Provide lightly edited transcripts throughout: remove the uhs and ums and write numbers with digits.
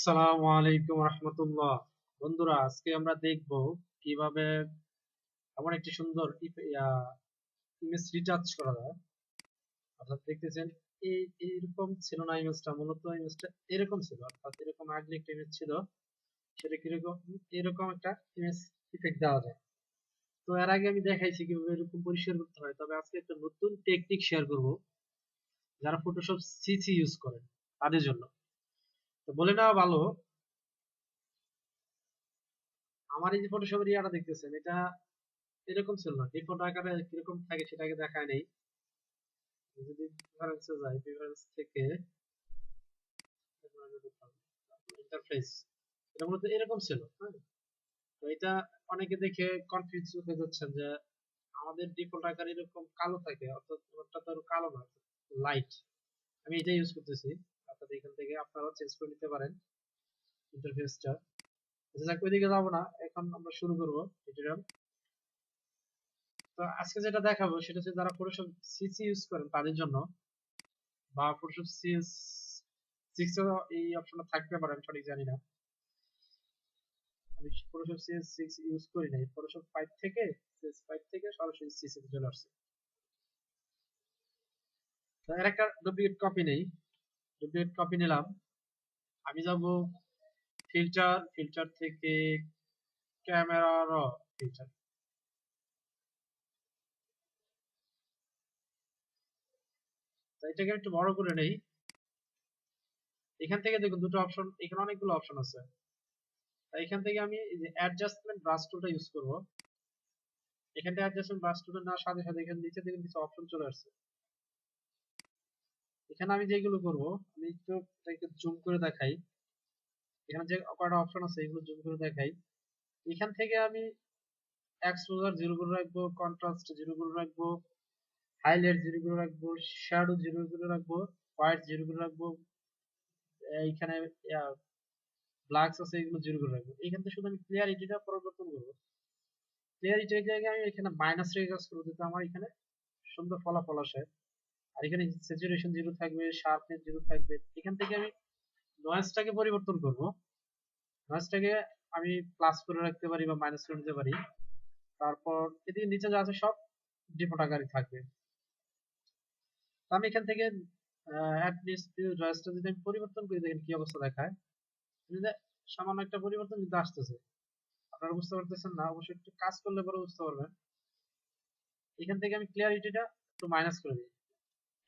আসসালামু আলাইকুম রহমতুল্লাহ। বন্ধুরা, আজকে আমরা দেখব কিভাবে এমন একটি সুন্দর ইমেজ রিটাচ করা যায়। অর্থাৎ দেখতেছেন, এই এইরকম ছিল না ইমেজটা, মূলত ইমেজটা এরকম ছিল। অর্থাৎ এরকম আগে একটা ইমেজ ছিল, সেটা কিরকম, এরকম একটা ইমেজ ইফেক্ট দেওয়া যায়। তো এর আগে আমি দেখাইছি কিভাবে এরকম পরিষ্কার করতে হয়, তবে আজকে একটা নতুন টেকনিক শেয়ার করব যারা ফটোশপ সিসি ইউজ করেন তাদের জন্য। তো বলে নেওয়া ভালো, আমার এই যে ফটোশপের ইয়াটা দেখতেছেন, এটা এরকম ছিল না। ডিফল্ট আকারে কিরকম থাকে সেটাকে দেখায় নেই। যদি প্রিফারেন্সে যাই, প্রিফারেন্স থেকে ইন্টারফেস, এটা মূলত এরকম ছিল। হ্যাঁ, তো এটা অনেকে দেখে কনফিউজ হয়ে যাচ্ছেন যে আমাদের ডিফল্ট আকারে এরকম কালো থাকে, অর্থাৎ ওটা তো কালো না, লাইট। আমি এটা ইউজ করতেছি। অর্থাৎ এখান থেকে আপনারাও চেঞ্জ করে নিতে পারেন ইন্টারফেসটা। যাক, ওইদিকে যাবো না, এখন আমরা শুরু করবো টিউটোরিয়াল। তো আজকে যেটা দেখাবো সেটা হচ্ছে যারা ফটোশপ সিসি ইউজ করেন তাদের জন্য, বা ফটোশপ সিএস 6 এও এই অপশনটা থাকতে পারে, আমি সঠিক জানি না। আমি ফটোশপ সিএস 6 ইউজ করি নাই, ফটোশপ 5 থেকে সিএস 5 থেকে সরাসরি সিসি তে চলে আসছে। তো এর একটা ডুপ্লিকেট কপি নেই, ডুপ্লিকেট কপি নিলাম। আমি যাব ফিল্টার, ফিল্টার থেকে ক্যামেরা র ফিল্টার। তো এটাকে একটু বড় করে নেই। এখান থেকে দেখুন দুটো অপশন, এখানে অনেকগুলো অপশন আছে। তাই এখান থেকে আমি এই যে অ্যাডজাস্টমেন্ট ব্রাশ টুলটা ইউজ করব। এখান থেকে অ্যাডজাস্টমেন্ট ব্রাশ টুলটা নেওয়ার সাথে সাথে এখানে নিচে দেখুন কিছু অপশন চলে আসছে। এখানে আমি যেগুলো করব, আমি একটু এটাকে জুম করে দেখাই। এখানে যে কয়টা অপশন আছে এগুলো জুম করে দেখাই। এখান থেকে আমি এক্সপোজার 0 করে রাখবো, কন্ট্রাস্ট 0 করে রাখবো, হাইলাইট 0 করে রাখবো, শ্যাডো 0 করে রাখবো, হোয়াইট 0 করে রাখবো। এইখানে ব্ল্যাকস আছে, এগুলো 0 করে রাখবো। এখান থেকে শুধু আমি ক্লিয়ারিটিটা পরিবর্তন করবো। ক্লিয়ারিটির জায়গায় আমি এখানে মাইনাস রেখে কাজ করবো, যাতে আমার এখানে সুন্দর ফলাফল আসে। আর এখানে স্যাচুরেশন 0 থাকবে, শার্পনেস 0 থাকবে। এখান থেকে আমি নয়েজটাকে পরিবর্তন করব। নয়েজটাকে আমি প্লাস করে রাখতে পারি বা মাইনাস করে নিতে পারি। তারপর এদিকে নিচে যা আছে সব ডিফল্ট আকারে থাকবে। তো আমি এখান থেকে অ্যাটলিস্ট নয়েজটা যদি আমি পরিবর্তন করি, দেখেন কি অবস্থা দেখায়। যদি সামান্য একটা পরিবর্তন কিন্তু আসতেছে, আপনারা বুঝতে পারতেছেন না, অবশ্যই একটু কাজ করলে পরে বুঝতে পারবেন। এখান থেকে আমি ক্লিয়ারিটিটা একটু মাইনাস করে দিই।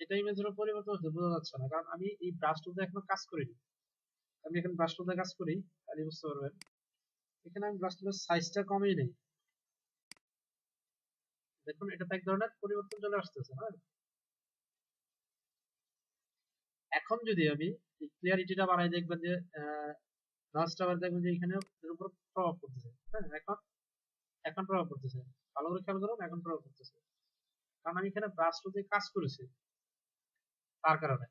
এটা ইমেজের পরিবর্তন হচ্ছে বোঝা যাচ্ছে না, কারণ আমি এই ব্রাশ টুলটা এখনো কাজ করিনি। আমি এখন ব্রাশ টুলটা কাজ করি, তাহলে বুঝতে পারবেন। এখানে আমি ব্রাশ টুলের সাইজটা কমিয়ে নেই। দেখুন, এটা এক ধরনের পরিবর্তন চলে আসতেছে। হ্যাঁ, এখন যদি আমি ক্লিয়ারিটিটা বাড়াই, দেখবেন যে নয়েজটা বাড়াই, দেখবেন যে এখানে এর উপর প্রভাব পড়তেছে। হ্যাঁ, এখন এখন প্রভাব পড়তেছে। ভালো করে খেয়াল করুন, এখন প্রভাব পড়তেছে, কারণ আমি এখানে ব্রাশ টুল দিয়ে কাজ করেছি, তার কারণে।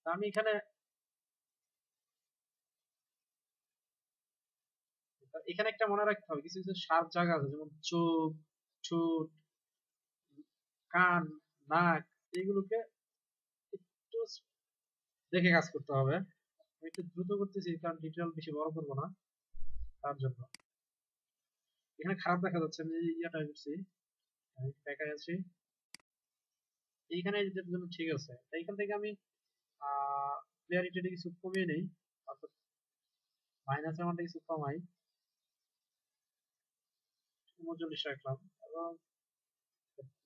তা আমি এখানে এখানে একটা মনে রাখতে হবে, কিছু কিছু শার্প জায়গা আছে, যেমন চোখ, ঠোঁট, কান, নাক, এইগুলোকে একটু দেখে কাজ করতে হবে। আমি একটু দ্রুত করতেছি কারণ ডিটেল বেশি বড় করবো না, তার জন্য। এখানে খারাপ দেখা যাচ্ছে, আমি ইয়াটা করছি, আমি দেখাই আছি। এইখানে এটার জন্য ঠিক আছে। এইখান থেকে আমি ক্লিয়ারিটিটা কিছু কমিয়ে নেই, অর্থাৎ মাইনাস অ্যামাউন্টটা কিছু কমাই, 39 রাখলাম, এবং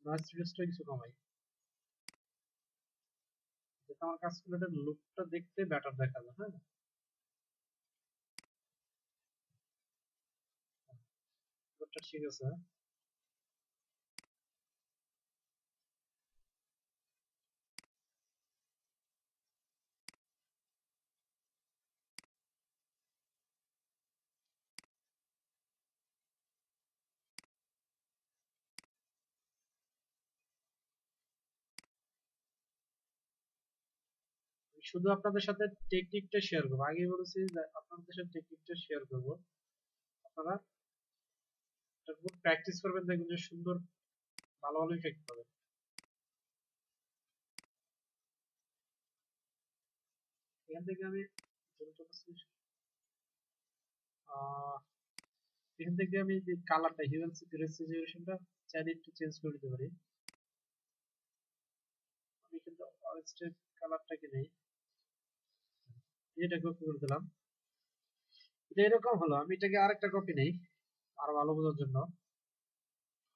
নয়েজ রিডিউসটা কিছু কমাই, যাতে আমার ক্যালকুলেটর লুকটা দেখতে বেটার দেখা যায়। হ্যাঁ, লুকটা ঠিক আছে। শুধু আপনাদের সাথে টেকনিকটা শেয়ার করবো, আগে বলেছি যে আপনাদের সাথে টেকনিকটা শেয়ার করবো। আপনারা এটার উপর প্র্যাকটিস করবেন, দেখবেন যে সুন্দর ভালো ভালো ইফেক্ট পাবেন। এখান থেকে আমি আহ, এখান থেকে আমি যে কালারটা হিউম্যান রেসিডিউশনটা চাইলে একটু চেঞ্জ করে দিতে পারি। আমি কিন্তু অরেঞ্জ কালারটাকে নেই, এটা কপি করে দিলাম। এটা এরকম হলো, আমি এটাকে আরেকটা কপি নেই আরো ভালো বোঝার জন্য।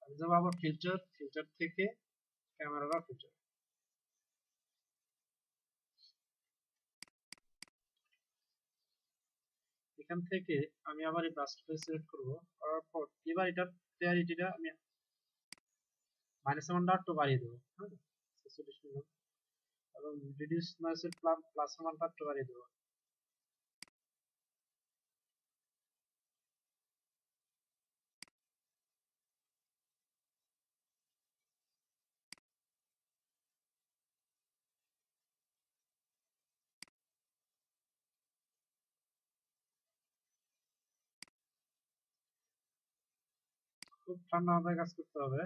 আমি যাবো আবার ফিল্টার, ফিল্টার থেকে ক্যামেরা ফিল্টার, এখান থেকে আমি আবার এই ব্রাশটা সিলেক্ট করব, করার পর এবার এটার ক্লিয়ারিটিটা আমি -1.8 বাড়িয়ে দেবো। হ্যাঁ, এবং রিডিউস নয়েজের +1.8 বাড়িয়ে দেবো। খুব ঠান্ডা মাথায় কাজ করতে হবে।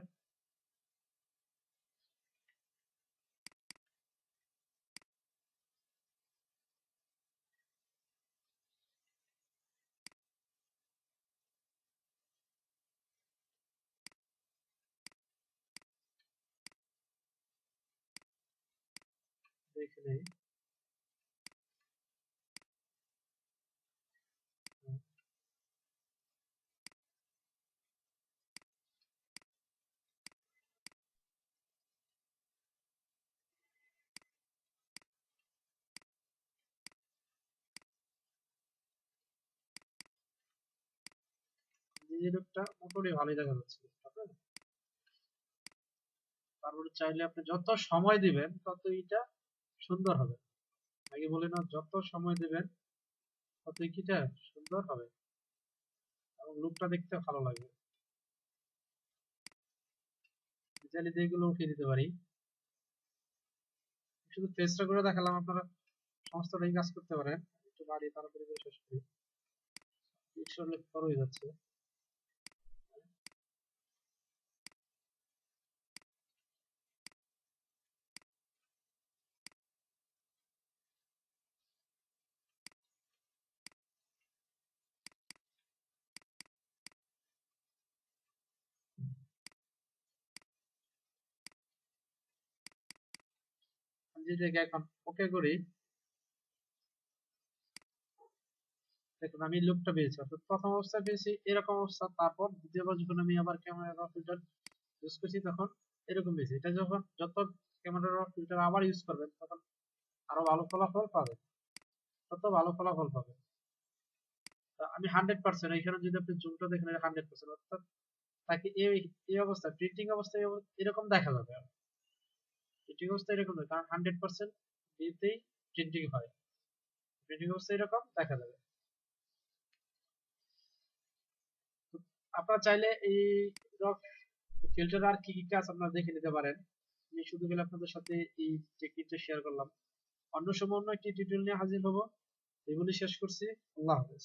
দেখে নেই। নিজের একটা মোটামুটি ভালোই দেখা যাচ্ছে। তারপরে চাইলে আপনি যত সময় দিবেন তত এটা সুন্দর হবে। আগে বলে না, যত সময় দিবেন তত এটা সুন্দর হবে এবং লুকটা দেখতে ভালো লাগবে। চাইলে যেগুলো উঠিয়ে দিতে পারি। শুধু ফেসটা করে দেখালাম, আপনারা সমস্তটাই কাজ করতে পারেন। একটু বাড়িয়ে তাড়াতাড়ি করে শেষ করি, পিকচার বড় হয়ে যাচ্ছে। আমি যদি এখন ওকে করি, দেখুন আমি লুকটা পেয়েছি। অর্থাৎ প্রথম অবস্থায় পেয়েছি এরকম অবস্থা, তারপর দ্বিতীয়বার যখন আমি আবার ক্যামেরা র ফিল্টার ইউজ করছি তখন এরকম পেয়েছি। এটা যখন যত ক্যামেরা র ফিল্টার আবার ইউজ করবেন তখন আরো ভালো ফলাফল পাবেন, তত ভালো ফলাফল পাবেন। তা আমি 100%, এখানে যদি আপনি জুমটা দেখেন 100%, অর্থাৎ তাকে এই এই অবস্থা প্রিন্টিং অবস্থায় এরকম দেখা যাবে। প্রিন্টিং অবস্থা এরকম নয়, কারণ 100% দিতেই প্রিন্টিং হয়, প্রিন্টিং অবস্থা এরকম দেখা যাবে। তো আপনারা চাইলে এই রক ফিল্টার আর কি কি কাজ আপনারা দেখে নিতে পারেন। আমি শুধু গেলে আপনাদের সাথে এই টেকনিকটা শেয়ার করলাম। অন্য সময় অন্য একটি টিউটোরিয়াল নিয়ে হাজির হব। এগুলি শেষ করছি। আল্লাহ হাফেজ।